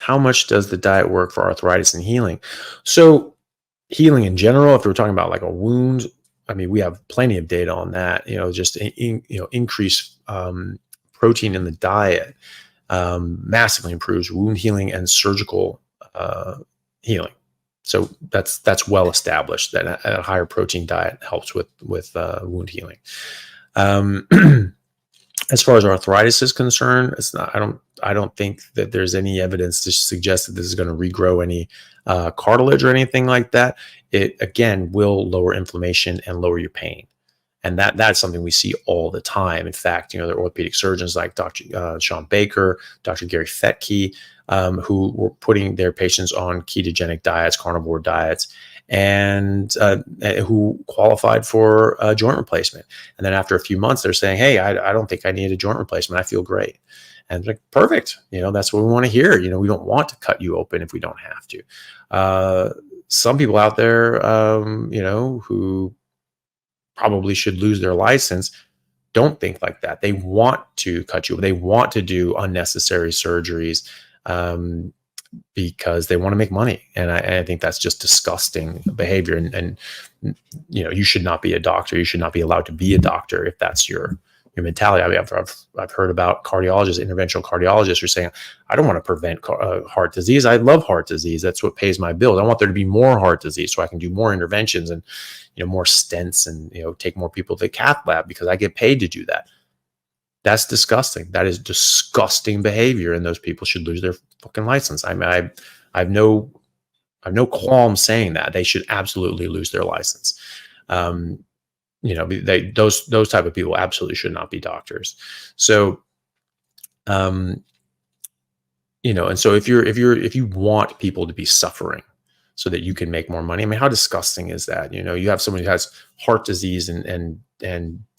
how much does the diet work for arthritis and healing? So healing in general, if we're talking about like a wound, I mean, we have plenty of data on that, just increase protein in the diet massively improves wound healing and surgical healing. So that's well established that a higher protein diet helps with wound healing. As far as arthritis is concerned, it's not. I don't think that there's any evidence to suggest that this is going to regrow any cartilage or anything like that. It again will lower inflammation and lower your pain, and that's something we see all the time. In fact, there are orthopedic surgeons like Dr. Sean Baker, Dr. Gary Fettke, who were putting their patients on ketogenic diets, carnivore diets, and who qualified for a joint replacement. And then after a few months, they're saying, hey, I don't think I need a joint replacement. I feel great. And like, perfect. That's what we want to hear. We don't want to cut you open if we don't have to. Some people out there, who probably should lose their license, don't think like that. They want to cut you. They want to do unnecessary surgeries because they want to make money. And I think that's just disgusting behavior. And you should not be a doctor. You should not be allowed to be a doctor if that's your mentality. I mean, I've heard about cardiologists, interventional cardiologists who are saying, I don't want to prevent heart disease. I love heart disease. That's what pays my bills. I want there to be more heart disease so I can do more interventions and, more stents and, take more people to the cath lab because I get paid to do that. That's disgusting. That is disgusting behavior. And those people should lose their fucking license. I mean, I have no qualm saying that they should absolutely lose their license. Those type of people absolutely should not be doctors. So, and so if you want people to be suffering so that you can make more money, I mean, how disgusting is that? You have somebody who has heart disease and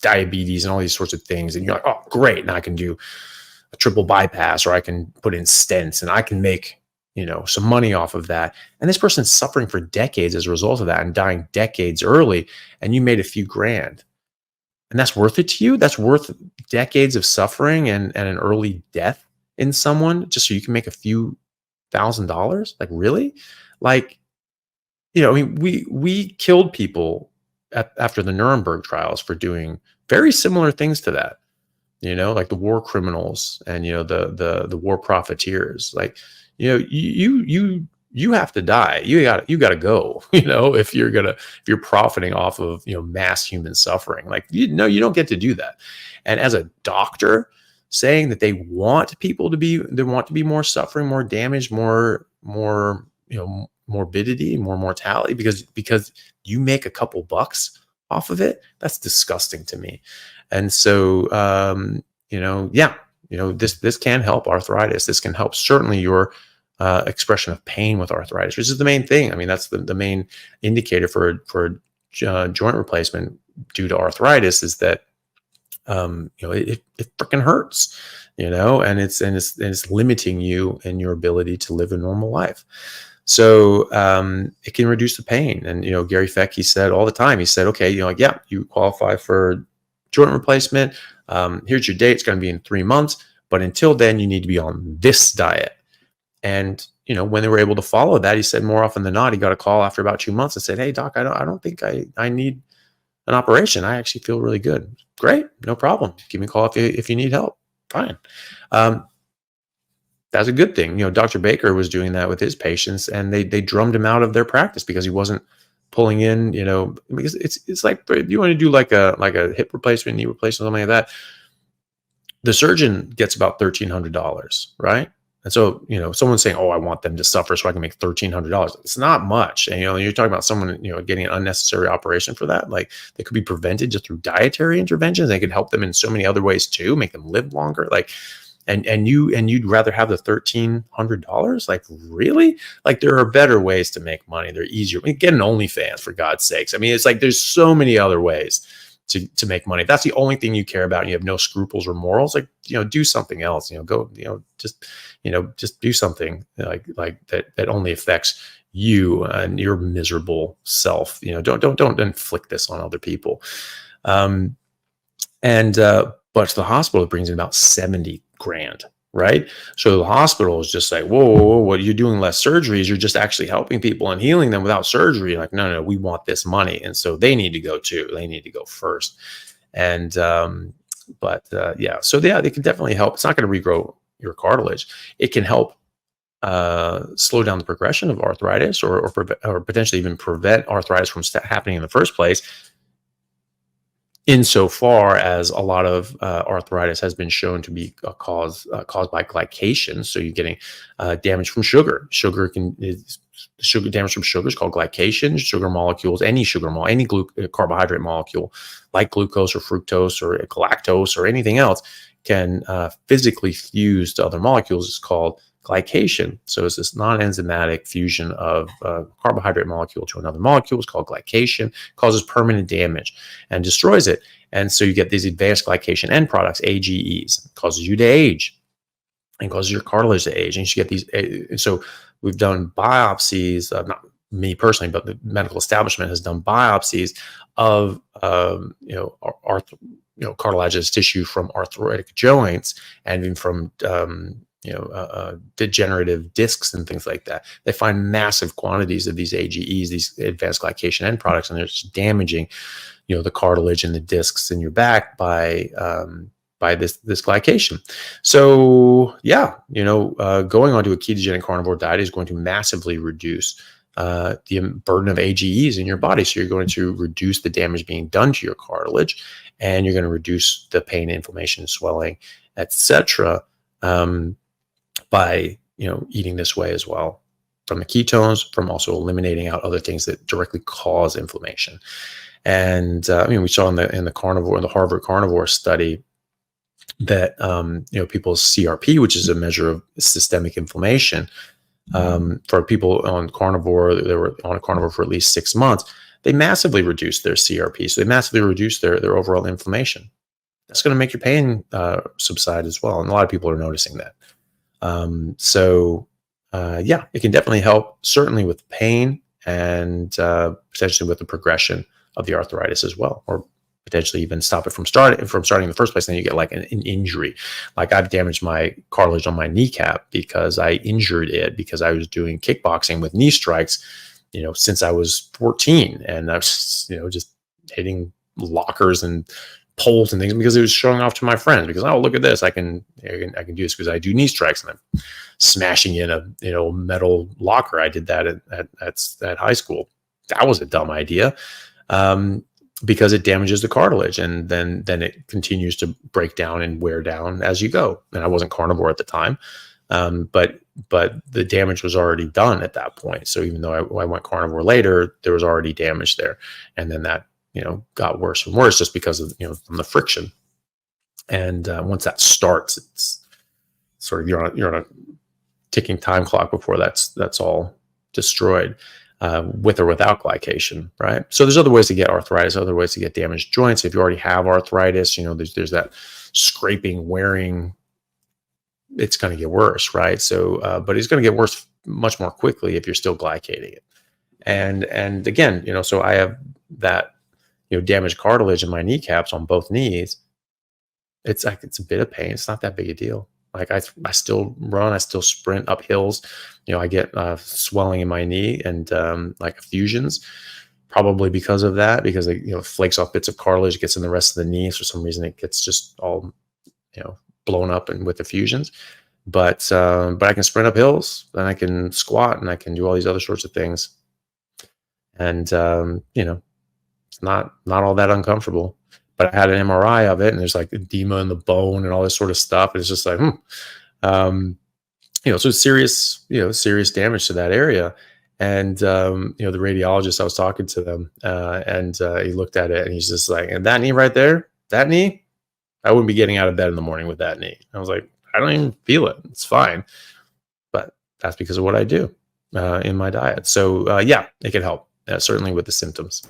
diabetes and all these sorts of things, and you're like, oh, great, now I can do a triple bypass, or I can put in stents, and I can make some money off of that. And this person's suffering for decades as a result of that and dying decades early, and you made a few grand. And that's worth it to you? That's worth decades of suffering and an early death in someone just so you can make a few $1,000s? Like, really? Like, I mean, we killed people after the Nuremberg trials for doing very similar things to that, like the war criminals and, the war profiteers. Like, you have to die. You got to go, if you're profiting off of, mass human suffering. Like, you don't get to do that. And as a doctor saying that they want people to be more suffering, more damage, more, morbidity, more mortality, because you make a couple bucks off of it, that's disgusting to me. And so, this can help arthritis. This can help certainly your expression of pain with arthritis, which is the main thing. I mean, that's the main indicator for joint replacement due to arthritis is that, it freaking hurts, and it's limiting you in your ability to live a normal life. So it can reduce the pain. And, Gary Fettke said all the time, he said, okay, you qualify for joint replacement. Here's your date. It's going to be in 3 months. But until then, you need to be on this diet. And, when they were able to follow that, he said more often than not, he got a call after about 2 months and said, hey, doc, I don't think I need an operation. I actually feel really good. Great. No problem. Give me a call if you need help. Fine. That's a good thing. Dr. Baker was doing that with his patients, and they drummed him out of their practice because he wasn't pulling in, because it's like, you want to do like a hip replacement, knee replacement, something like that. The surgeon gets about $1,300, right? And so, someone's saying, oh, I want them to suffer so I can make $1,300. It's not much. And, you're talking about someone, getting an unnecessary operation for that. Like, they could be prevented just through dietary interventions. They could help them in so many other ways too, make them live longer. Like, and you'd rather have the $1,300? Like, really? Like, there are better ways to make money. They're easier. I mean, get an OnlyFans, for God's sakes. I mean, it's like, there's so many other ways to make money. If that's the only thing you care about and you have no scruples or morals, like, do something else, go, just do something like that only affects you and your miserable self. Don't inflict this on other people. But to the hospital, it brings in about 70 grand right? So the hospital is just like, whoa, whoa, whoa, what you're doing less surgeries, you're just actually helping people and healing them without surgery. Like, no, no, we want this money. And so they need to go too. They need to go first. And, yeah, so yeah, they can definitely help. It's not going to regrow your cartilage. It can help slow down the progression of arthritis, or potentially even prevent arthritis from happening in the first place, insofar as a lot of arthritis has been shown to be caused by glycation. So you're getting damage from sugar. Sugar damage from sugar is called glycation. Sugar molecules, any carbohydrate molecule like glucose or fructose or galactose or anything else, can physically fuse to other molecules. It's called glycation. So it's this non-enzymatic fusion of a carbohydrate molecule to another molecule. It's called glycation. Causes permanent damage and destroys it. And so you get these advanced glycation end products, AGEs. It causes you to age and causes your cartilage to age. And you get these. So we've done biopsies, not me personally, but the medical establishment has done biopsies of cartilaginous tissue from arthritic joints, and even from degenerative discs and things like that. They find massive quantities of these AGEs, these advanced glycation end products, and they're just damaging, the cartilage and the discs in your back by this glycation. So yeah, going onto a ketogenic carnivore diet is going to massively reduce the burden of AGEs in your body. So you're going to reduce the damage being done to your cartilage, and you're going to reduce the pain, inflammation, swelling, etc. By eating this way as well, from the ketones, from also eliminating out other things that directly cause inflammation. And we saw in the Harvard Carnivore study that people's CRP, which is a measure of systemic inflammation, for people on carnivore, they were on a carnivore for at least 6 months, they massively reduced their CRP. So they massively reduced their overall inflammation. That's going to make your pain subside as well. And a lot of people are noticing that. It can definitely help, certainly with pain, and potentially with the progression of the arthritis as well, or potentially even stop it from starting in the first place. Then you get like an injury. Like I've damaged my cartilage on my kneecap because I injured it because I was doing kickboxing with knee strikes, since I was 14, and I was, just hitting lockers and poles and things because it was showing off to my friends, because, oh, look at this, I can do this because I do knee strikes, and I'm smashing in a metal locker. I did that at high school. That was a dumb idea, because it damages the cartilage, and then it continues to break down and wear down as you go. And I wasn't carnivore at the time, but the damage was already done at that point. So even though I went carnivore later, there was already damage there, and then that got worse and worse just because of from the friction. And once that starts, it's sort of you're on a ticking time clock before that's all destroyed, with or without glycation, right? So there's other ways to get arthritis, other ways to get damaged joints. If you already have arthritis, there's that scraping, wearing. It's going to get worse, right? So, but it's going to get worse much more quickly if you're still glycating it. And again, so I have that damaged cartilage in my kneecaps on both knees. It's a bit of pain. It's not that big a deal. Like I still run, I still sprint up hills. I get swelling in my knee and like effusions, probably because of that, because it flakes off bits of cartilage, gets in the rest of the knee. For some reason, it gets just all blown up and with effusions. But I can sprint up hills, and I can squat, and I can do all these other sorts of things. And it's not all that uncomfortable. But I had an MRI of it, and there's like edema in the bone and all this sort of stuff. And it's just like, so it's serious damage to that area. And, the radiologist, I was talking to them, and he looked at it, and he's just like, and that knee right there, that knee, I wouldn't be getting out of bed in the morning with that knee. I was like, I don't even feel it. It's fine. But that's because of what I do in my diet. So it can help, certainly with the symptoms.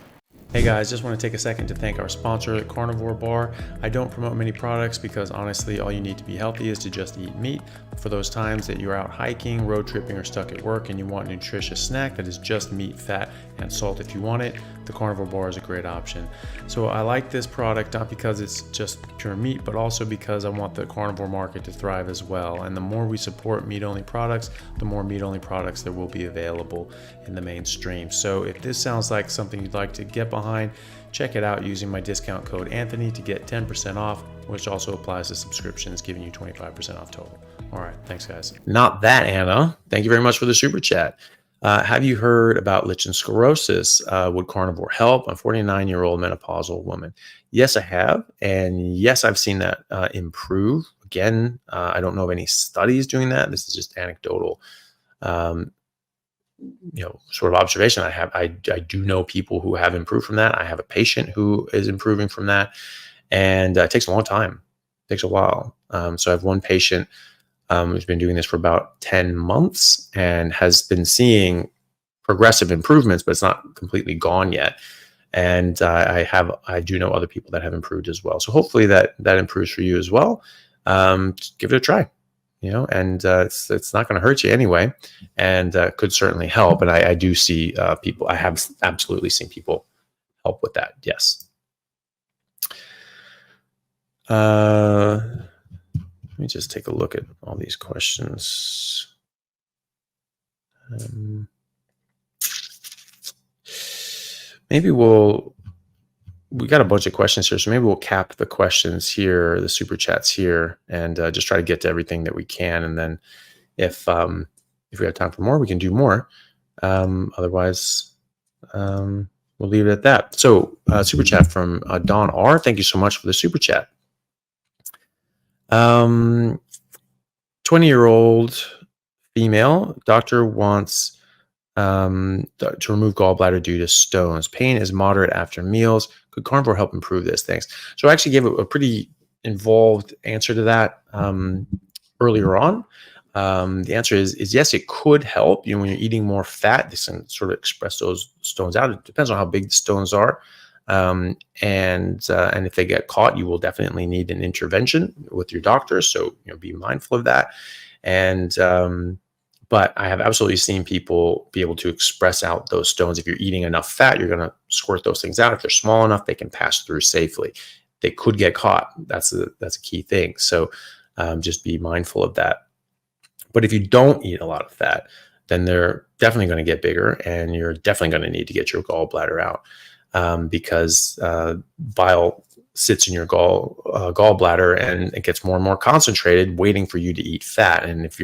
Hey guys, just want to take a second to thank our sponsor, Carnivore Bar. I don't promote many products because honestly, all you need to be healthy is to just eat meat. For those times that you're out hiking, road tripping, or stuck at work and you want a nutritious snack that is just meat, fat, and salt if you want it, the the carnivore bar is a great option. So I like this product not because it's just pure meat, but also because I want the carnivore market to thrive as well. And the more we support meat-only products, the more meat-only products there will be available in the mainstream. So if this sounds like something you'd like to get behind, check it out using my discount code Anthony to get 10% off, which also applies to subscriptions, giving you 25% off total. All right, thanks guys. Not that, Anna. Thank you very much for the super chat. Have you heard about lichen sclerosis? Would carnivore help? I'm a 49-year-old menopausal woman. Yes, I have. And yes, I've seen that improve. Again, I don't know of any studies doing that. This is just anecdotal, sort of observation I have. I do know people who have improved from that. I have a patient who is improving from that. And it takes a long time. It takes a while. So I have one patient who's been doing this for about 10 months and has been seeing progressive improvements, but it's not completely gone yet. And I do know other people that have improved as well. So hopefully that improves for you as well. Just give it a try, and it's not going to hurt you anyway, and could certainly help. And I do see people, I have absolutely seen people help with that. Yes. Let me just take a look at all these questions. Maybe we got a bunch of questions here, so maybe we'll cap the questions here, the super chats here, and just try to get to everything that we can. And then if we have time for more, we can do more. Otherwise, we'll leave it at that. So super chat from Don R. Thank you so much for the super chat. 20-year-old female doctor wants to remove gallbladder due to stones. Pain is moderate after meals. Could carnivore help improve this? Thanks. So I actually gave a pretty involved answer to that earlier on. The answer is yes, it could help. When you're eating more fat, this can sort of express those stones out. It depends on how big the stones are. And if they get caught, you will definitely need an intervention with your doctor. So, be mindful of that. And, but I have absolutely seen people be able to express out those stones. If you're eating enough fat, you're going to squirt those things out. If they're small enough, they can pass through safely. They could get caught. That's a key thing. So, just be mindful of that. But if you don't eat a lot of fat, then they're definitely going to get bigger, and you're definitely going to need to get your gallbladder out. Because bile sits in your gallbladder, and it gets more and more concentrated, waiting for you to eat fat. And if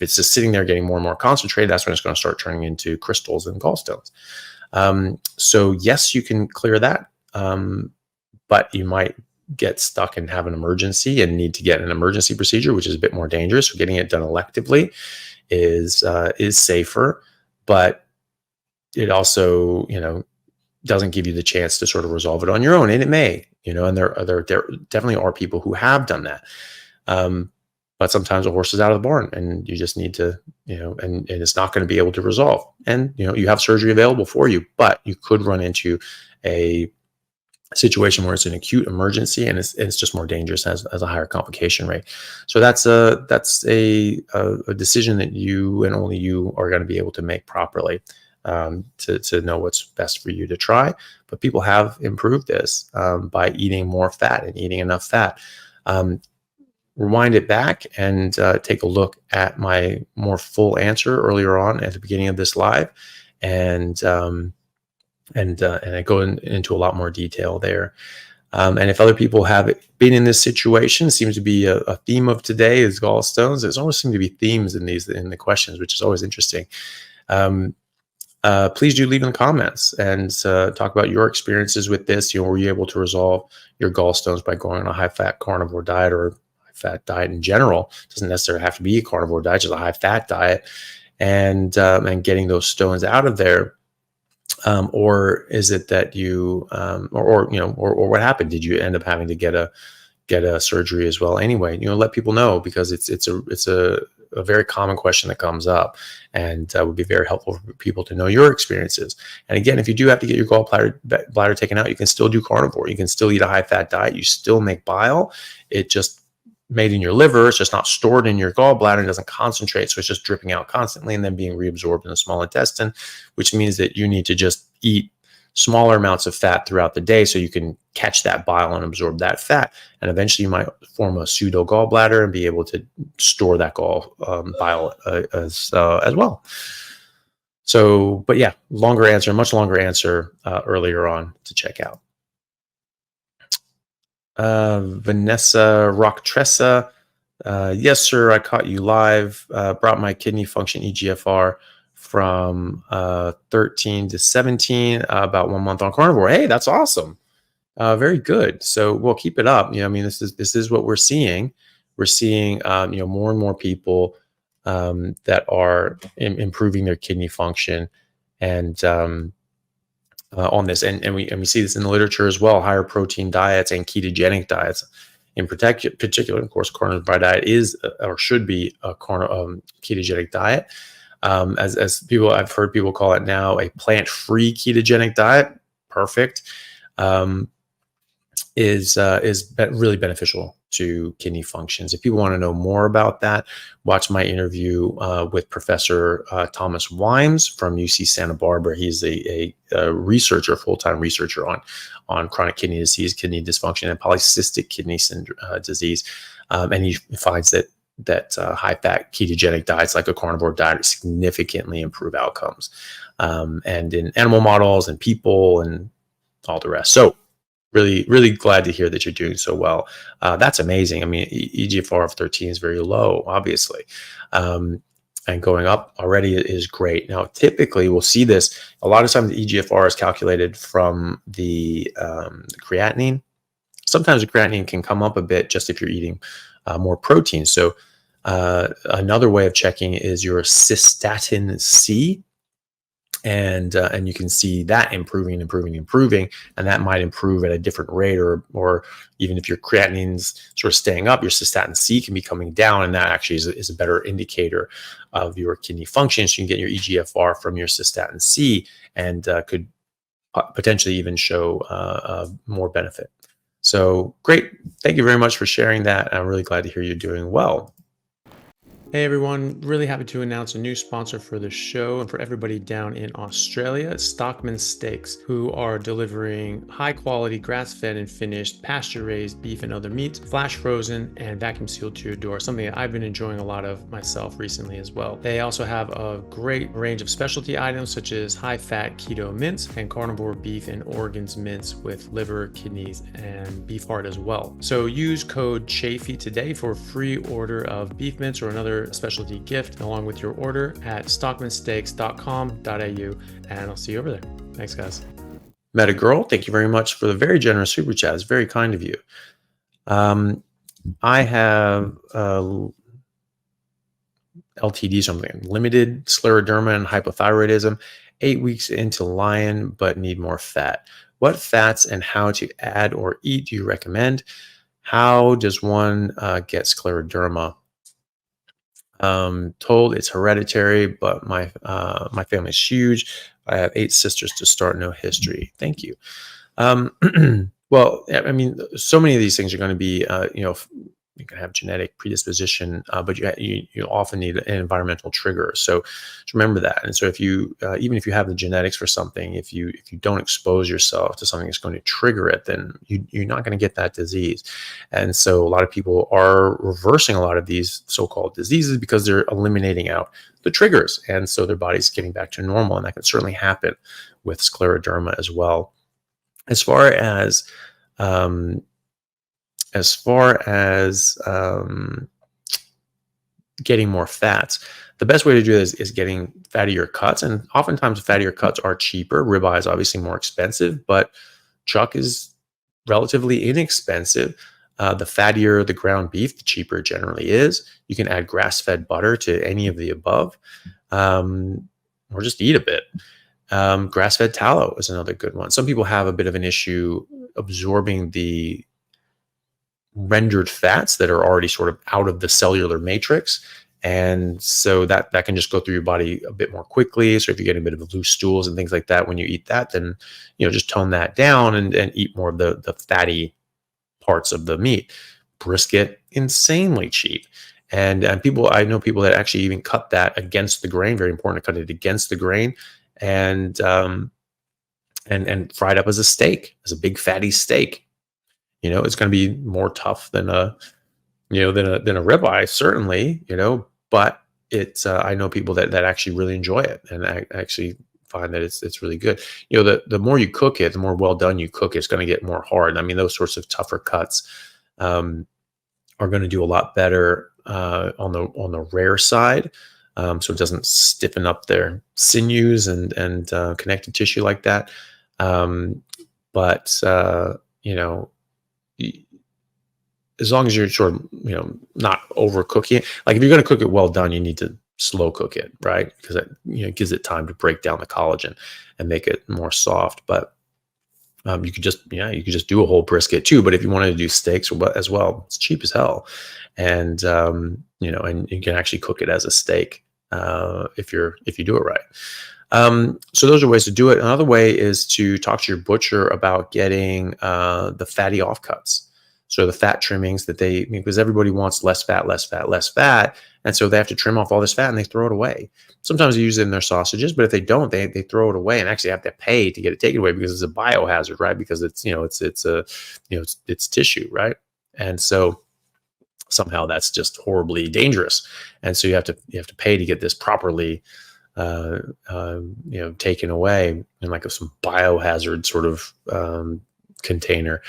it's just sitting there getting more and more concentrated, that's when it's going to start turning into crystals and gallstones. So yes, you can clear that, but you might get stuck and have an emergency and need to get an emergency procedure, which is a bit more dangerous. So getting it done electively is safer, but it also, doesn't give you the chance to sort of resolve it on your own. And it may, and there definitely are people who have done that. But sometimes a horse is out of the barn, and you just need to, and it's not going to be able to resolve. And, you have surgery available for you, but you could run into a situation where it's an acute emergency, and it's just more dangerous, has a higher complication rate. So that's a decision that you and only you are going to be able to make properly. To know what's best for you to try. But people have improved this by eating more fat and eating enough fat. Rewind it back and take a look at my more full answer earlier on at the beginning of this live, and I go into a lot more detail there. And if other people have been in this situation, it seems to be a theme of today is gallstones. There's always seem to be themes in the questions, which is always interesting. Please do leave in the comments and talk about your experiences with this. Were you able to resolve your gallstones by going on a high-fat carnivore diet or high-fat diet in general? It doesn't necessarily have to be a carnivore diet, just a high-fat diet, and getting those stones out of there. Or is it that you, or what happened? Did you end up having to get a surgery as well? Anyway, let people know, because it's a very common question that comes up, and would be very helpful for people to know your experiences. And again, if you do have to get your gallbladder taken out, you can still do carnivore. You can still eat a high-fat diet. You still make bile. It just made in your liver. It's just not stored in your gallbladder and doesn't concentrate. So it's just dripping out constantly and then being reabsorbed in the small intestine, which means that you need to just eat smaller amounts of fat throughout the day so you can catch that bile and absorb that fat. And eventually you might form a pseudo gallbladder and be able to store that bile as well. So, but yeah, much longer answer earlier on to check out. Vanessa Rocktressa. Yes, sir, I caught you live. Brought my kidney function EGFR from 13 to 17, about 1 month on carnivore. Hey, that's awesome. Very good. So we'll keep it up. I mean, this is what we're seeing. We're seeing, more and more people that are improving their kidney function, and on this, and we see this in the literature as well. Higher protein diets and ketogenic diets, in particular, of course, carnivore diet is or should be a ketogenic diet. As people, I've heard people call it now a plant-free ketogenic diet. Perfect. Is really beneficial to kidney functions. If people want to know more about that, watch my interview with Professor Thomas Wimes from UC Santa Barbara. He's a researcher, full-time researcher on chronic kidney disease, kidney dysfunction, and polycystic kidney disease. And he finds that high-fat ketogenic diets like a carnivore diet significantly improve outcomes, and in animal models and people and all the rest. So really, really glad to hear that you're doing so well. That's amazing. I mean, EGFR of 13 is very low, obviously. And going up already is great. Now, typically, we'll see this. A lot of times, the EGFR is calculated from the creatinine. Sometimes the creatinine can come up a bit just if you're eating more protein. So another way of checking is your cystatin C. And you can see that improving, and that might improve at a different rate, or even if your creatinine's sort of staying up, your cystatin C can be coming down, and that actually is a better indicator of your kidney function. So you can get your EGFR from your cystatin C, and could potentially even show more benefit. So great, thank you very much for sharing that. I'm really glad to hear you're doing well. Hey everyone, really happy to announce a new sponsor for the show and for everybody down in Australia, Stockman Steaks, who are delivering high quality grass-fed and finished pasture-raised beef and other meats, flash frozen and vacuum sealed to your door, something that I've been enjoying a lot of myself recently as well. They also have a great range of specialty items such as high-fat keto mince and carnivore beef and organs mince with liver, kidneys, and beef heart as well. So use code Chaffee today for a free order of beef mince or another specialty gift along with your order at stockmansteaks.com.au, and I'll see you over there. Thanks, guys. Meta Girl, thank you very much for the very generous super chat. It's very kind of you. I have LTD, something limited scleroderma and hypothyroidism, 8 weeks into Lion, but need more fat. What fats and how to add or eat do you recommend? How does one get scleroderma? Told it's hereditary, but my family is huge. I have 8 sisters to start, no history. Thank you. Well, I mean, so many of these things are going to be, you can have genetic predisposition, but you often need an environmental trigger. So just remember that. And so if you, even if you have the genetics for something, if you don't expose yourself to something that's going to trigger it, then you're not going to get that disease. And so a lot of people are reversing a lot of these so-called diseases because they're eliminating out the triggers. And so their body's getting back to normal. And that can certainly happen with scleroderma as well. As far as getting more fats, the best way to do this is getting fattier cuts, and oftentimes fattier cuts are cheaper. Ribeye is obviously more expensive, but chuck is relatively inexpensive. The fattier the ground beef, the cheaper it generally is. You can add grass-fed butter to any of the above, or just eat a bit. Grass-fed tallow is another good one. Some people have a bit of an issue absorbing the rendered fats that are already sort of out of the cellular matrix. And so that can just go through your body a bit more quickly. So if you get a bit of loose stools and things like that, when you eat that, then, just tone that down and eat more of the fatty parts of the meat. Brisket, insanely cheap. And I know people that actually even cut that against the grain. Very important to cut it against the grain. And and fried up as a steak, as a big fatty steak. It's going to be more tough than a than a ribeye, certainly. But it's I know people that actually really enjoy it, and I actually find that it's really good. The more you cook it, the more well done you cook it, it's going to get more hard. I mean, those sorts of tougher cuts are going to do a lot better on the rare side, so it doesn't stiffen up their sinews and connective tissue like that. But as long as you're sort of not overcooking it. Like if you're going to cook it well done, you need to slow cook it, right? Because it gives it time to break down the collagen and make it more soft. But you could just do a whole brisket too. But if you wanted to do steaks as well, it's cheap as hell, and and you can actually cook it as a steak if you do it right. So those are ways to do it. Another way is to talk to your butcher about getting the fatty offcuts. So the fat trimmings because everybody wants less fat, less fat, less fat. And so they have to trim off all this fat and they throw it away. Sometimes they use it in their sausages, but if they don't, they throw it away and actually have to pay to get it taken away because it's a biohazard, right? Because it's it's tissue, right? And so somehow that's just horribly dangerous. And so you have to pay to get this properly taken away in like some biohazard sort of container.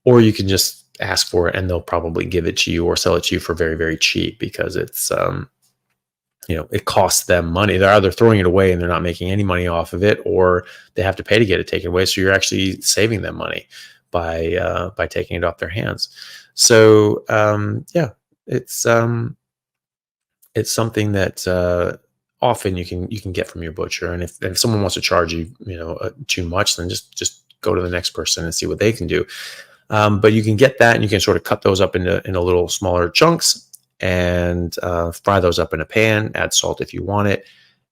Or you can just ask for it and they'll probably give it to you or sell it to you for very, very cheap because it's, it costs them money. They're either throwing it away and they're not making any money off of it, or they have to pay to get it taken away. So you're actually saving them money by taking it off their hands. So, it's something that, often you can get from your butcher. And if someone wants to charge you, too much, then just go to the next person and see what they can do. But you can get that and you can sort of cut those up into little smaller chunks and fry those up in a pan, add salt if you want it.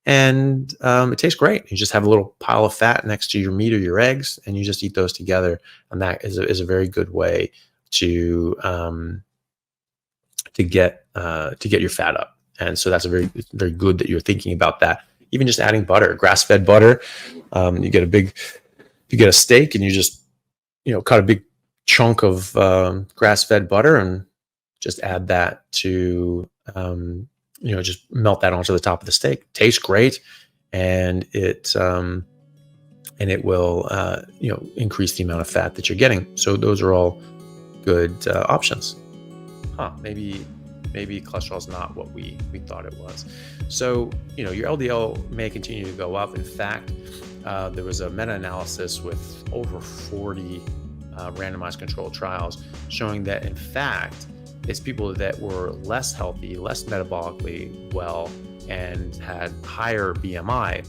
And it tastes great. You just have a little pile of fat next to your meat or your eggs and you just eat those together. And that is a very good way to get your fat up. And so that's very good that you're thinking about that. Even just adding butter, grass-fed butter. You get a steak and you just, cut a big chunk of grass-fed butter and just add that to, just melt that onto the top of the steak. Tastes great. And it will, increase the amount of fat that you're getting. So those are all good options. Maybe cholesterol is not what we thought it was. So, your LDL may continue to go up. In fact, there was a meta-analysis with over 40 randomized controlled trials showing that, in fact, it's people that were less healthy, less metabolically well, and had higher BMI